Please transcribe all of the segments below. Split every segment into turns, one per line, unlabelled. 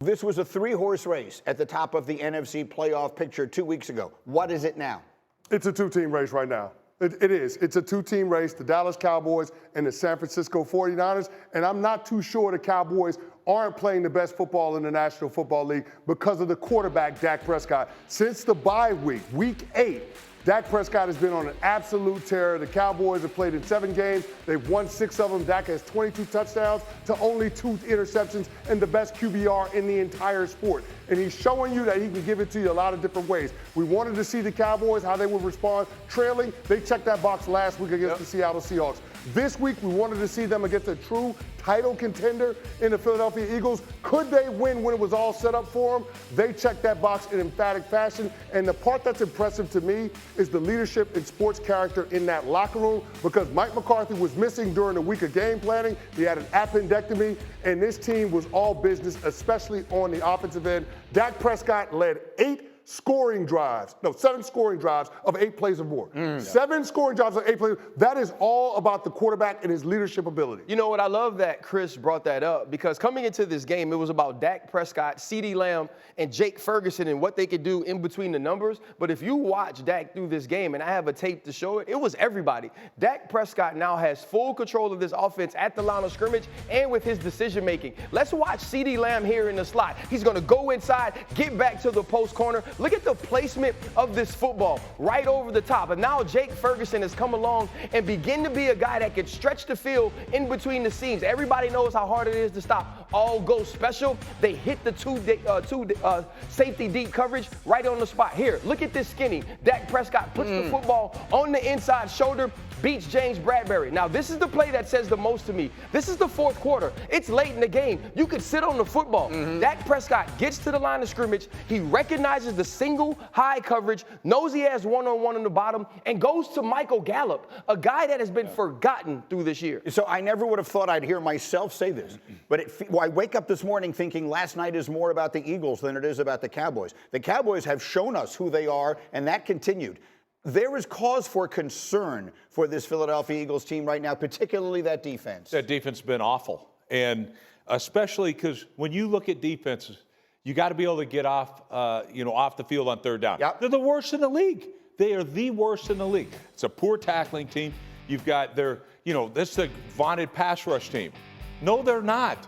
This was a three-horse race at the top of the NFC playoff picture 2 weeks ago. What is it now?
It's a two-team race right now. It is. It's a two-team race, the Dallas Cowboys and the San Francisco 49ers. And I'm not too sure the Cowboys aren't playing the best football in the National Football League because of the quarterback, Dak Prescott. Since the bye week, week 8, Dak Prescott has been on an absolute tear. The Cowboys have played in 7 games. They've won 6 of them. Dak has 22 touchdowns to only 2 interceptions and the best QBR in the entire sport. And he's showing you that he can give it to you a lot of different ways. We wanted to see the Cowboys, how they would respond trailing. They checked that box last week against the Seattle Seahawks. This week, we wanted to see them against a true title contender in the Philadelphia Eagles. Could they win when it was all set up for them? They checked that box in emphatic fashion. And the part that's impressive to me is the leadership and sports character in that locker room, because Mike McCarthy was missing during the week of game planning. He had an appendectomy, and this team was all business, especially on the offensive end. Dak Prescott led 7 scoring drives of 8 plays or more. 7 scoring drives of 8 plays. That is all about the quarterback and his leadership ability.
You know what? I love that Chris brought that up, because coming into this game, it was about Dak Prescott, CeeDee Lamb, and Jake Ferguson and what they could do in between the numbers. But if you watch Dak through this game, and I have a tape to show it, it was everybody. Dak Prescott now has full control of this offense at the line of scrimmage and with his decision making. Let's watch CeeDee Lamb here in the slot. He's going to go inside, get back to the post corner. Look at the placement of this football right over the top. And now Jake Ferguson has come along and begin to be a guy that can stretch the field in between the seams. Everybody knows how hard it is to stop all go special. They hit the two safety deep coverage right on the spot. Here, look at this skinny. Dak Prescott puts the football on the inside shoulder, beats James Bradbury. Now, this is the play that says the most to me. This is the 4th quarter. It's late in the game. You could sit on the football. Dak Prescott gets to the line of scrimmage. He recognizes the single high coverage, knows he has one-on-one in the bottom, and goes to Michael Gallup, a guy that has been forgotten through this year.
So I never would have thought I'd hear myself say this, but I wake up this morning thinking last night is more about the Eagles than it is about the Cowboys. The Cowboys have shown us who they are, and that continued. There is cause for concern for this Philadelphia Eagles team right now, particularly that defense.
That defense has been awful, and especially because when you look at defenses, you got to be able to get off the field on 3rd down.
Yep.
They're the worst in the league. They are the worst in the league. It's a poor tackling team. You've got this is the vaunted pass rush team. No, they're not.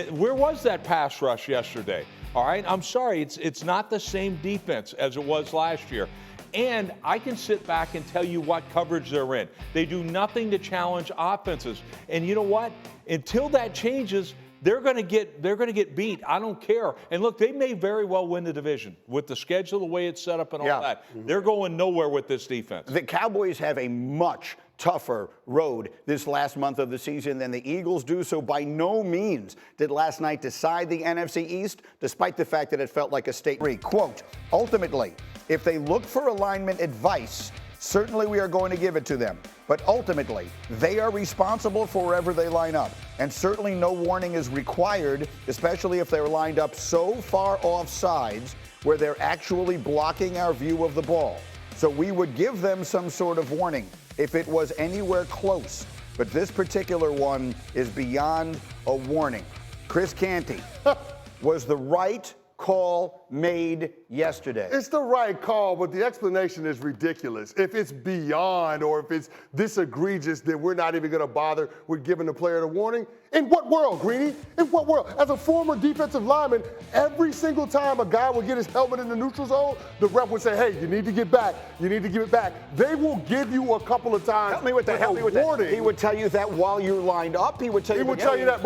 Where was that pass rush yesterday? All right, I'm sorry. It's not the same defense as it was last year. And I can sit back and tell you what coverage they're in. They do nothing to challenge offenses. And you know what? Until that changes, they're going to get beat. I don't care. And look, they may very well win the division with the schedule, the way it's set up, and all that. They're going nowhere with this defense.
The Cowboys have a much tougher road this last month of the season than the Eagles do, so by no means did last night decide the NFC East, despite the fact that it felt like a state re. Quote, ultimately, if they look for alignment advice, certainly we are going to give it to them. But ultimately, they are responsible for wherever they line up. And certainly no warning is required, especially if they're lined up so far off sides where they're actually blocking our view of the ball. So we would give them some sort of warning if it was anywhere close. But this particular one is beyond a warning. Chris Canty, was the right call made yesterday?
It's the right call, but the explanation is ridiculous. If it's beyond or if it's this egregious, then we're not even going to bother with giving the player the warning. In what world, Greeny? In what world? As a former defensive lineman, every single time a guy would get his helmet in the neutral zone, the rep would say, hey, you need to get back. You need to give it back. They will give you a couple of times.
Help me with that. Help me with that. He would tell you that while you're lined up. He would tell you
that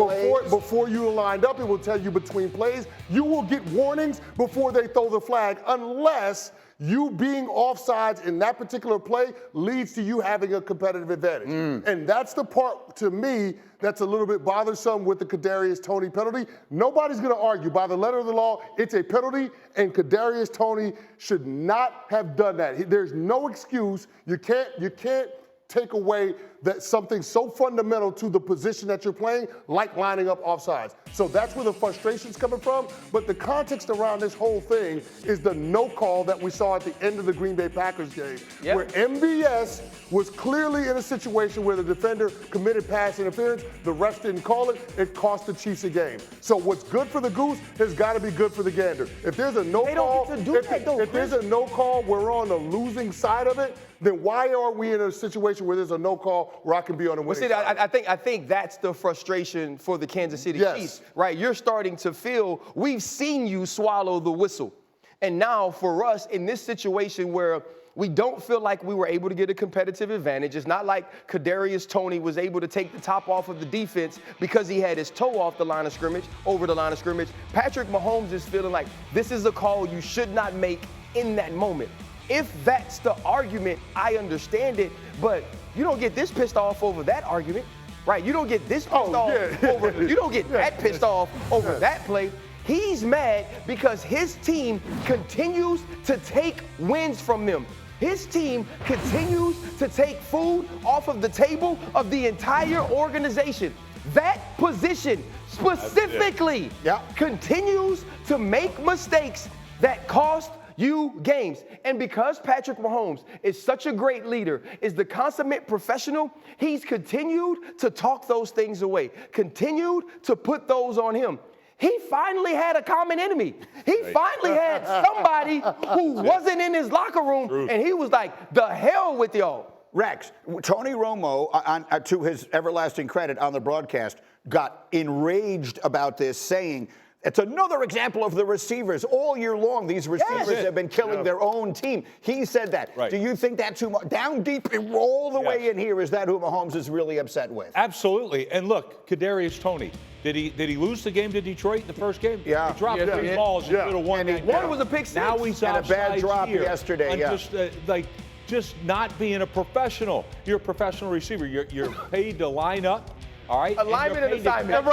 before you lined up. He will tell you between plays. You will get warnings before they throw the flag, unless you being offsides in that particular play leads to you having a competitive advantage. And that's the part, to me, that's a little bit bothersome with the Kadarius Toney penalty. Nobody's going to argue. By the letter of the law, it's a penalty, and Kadarius Toney should not have done that. There's no excuse. You can't take away that something so fundamental to the position that you're playing, like lining up offsides. So that's where the frustration's coming from. But the context around this whole thing is the no call that we saw at the end of the Green Bay Packers game, where MVS was clearly in a situation where the defender committed pass interference. The refs didn't call it. It cost the Chiefs a game. So what's good for the goose has got to be good for the gander. If there's a no call, if there's a no call, we're on the losing side of it. Then why are we in a situation where there's a no call where I can be on the winning side?
I think that's the frustration for the Kansas City Chiefs, right? You're starting to feel we've seen you swallow the whistle. And now for us in this situation where we don't feel like we were able to get a competitive advantage. It's not like Kadarius Toney was able to take the top off of the defense because he had his toe off the line of scrimmage, over the line of scrimmage. Patrick Mahomes is feeling like this is a call you should not make in that moment. If that's the argument, I understand it, but you don't get this pissed off over that argument, right? You don't get this pissed off over, you don't get that pissed off over that play. He's mad because his team continues to take wins from them. His team continues to take food off of the table of the entire organization. That position specifically continues to make mistakes that cost you games. And because Patrick Mahomes is such a great leader, is the consummate professional, he's continued to talk those things away, continued to put those on him. He finally had a common enemy. He finally had somebody who wasn't in his locker room, and he was like, the hell with y'all.
Rex, Tony Romo, to his everlasting credit on the broadcast, got enraged about this, saying, it's another example of the receivers. All year long, these receivers have been killing their own team. He said that. Right. Do you think that's who, down deep and all the way in here, is that who Mahomes is really upset with?
Absolutely. And look, Kadarius Toney, did he lose the game to Detroit in the first game?
Yeah.
He dropped 3 balls and could have won that game.
One was a pick six.
Now he's
and a bad drop
here.
yesterday.
Just not being a professional. You're a professional receiver. You're paid to line up. All right.
Alignment and assignment.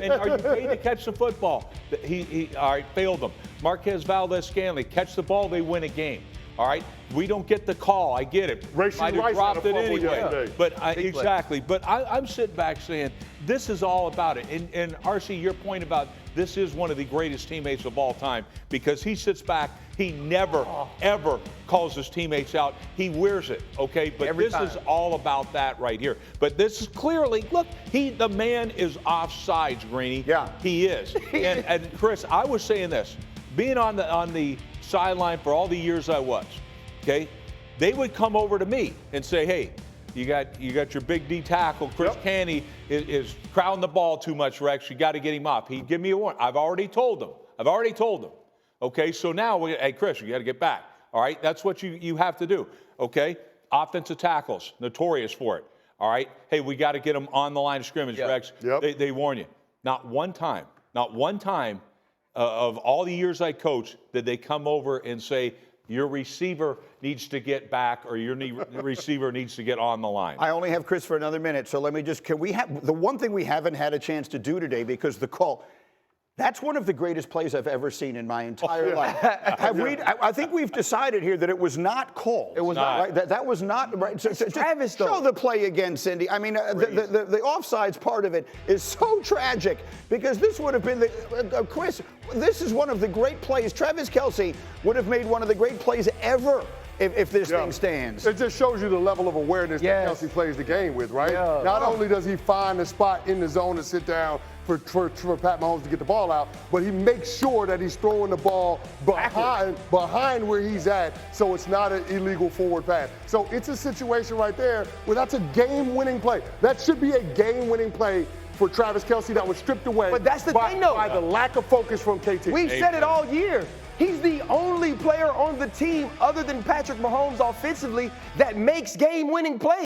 And are you paid to catch the football? He all right, failed them. Marquez Valdez-Scantling, catch the ball, they win a game. All right. We don't get the call. I get it. Might have dropped it anyway. But exactly. But I'm sitting back saying this is all about it. And RC, your point about this is one of the greatest teammates of all time because he sits back. He never, ever calls his teammates out. He wears it, okay? But this is all about that right here. But this is clearly, look, the man is offsides, Greeny.
Yeah.
He is. and Chris, I was saying this. Being on the sideline for all the years I was, okay, they would come over to me and say, hey, you got your big D tackle. Chris Canty is crowding the ball too much, Rex. You got to get him off. He'd give me a warning. I've already told them. Okay, so now, hey, Chris, you got to get back. All right, that's what you have to do. Okay, offensive tackles, notorious for it. All right, hey, we got to get them on the line of scrimmage, Rex. They warn you. Not one time of all the years I coached did they come over and say, your receiver needs to get back or your receiver needs to get on the line.
I only have Chris for another minute, so let me just, can we have, the one thing we haven't had a chance to do today because the call, that's one of the greatest plays I've ever seen in my entire life. I think we've decided here that it was not called.
It was not.
Right? That was not right. So,
Travis,
show the play again, Cindy. I mean, the offsides part of it is so tragic because this would have been Chris. This is one of the great plays. Travis Kelce would have made one of the great plays ever. If this thing stands.
It just shows you the level of awareness that Kelce plays the game with, right? Yeah. Not only does he find a spot in the zone to sit down for Pat Mahomes to get the ball out, but he makes sure that he's throwing the ball behind where he's at so it's not an illegal forward pass. So it's a situation right there where that's a game-winning play. That should be a game-winning play for Travis Kelce that was stripped away
but that's the thing, though.
By the lack of focus from KT.
We've said it all year. He's the only player on the team other than Patrick Mahomes offensively that makes game-winning plays.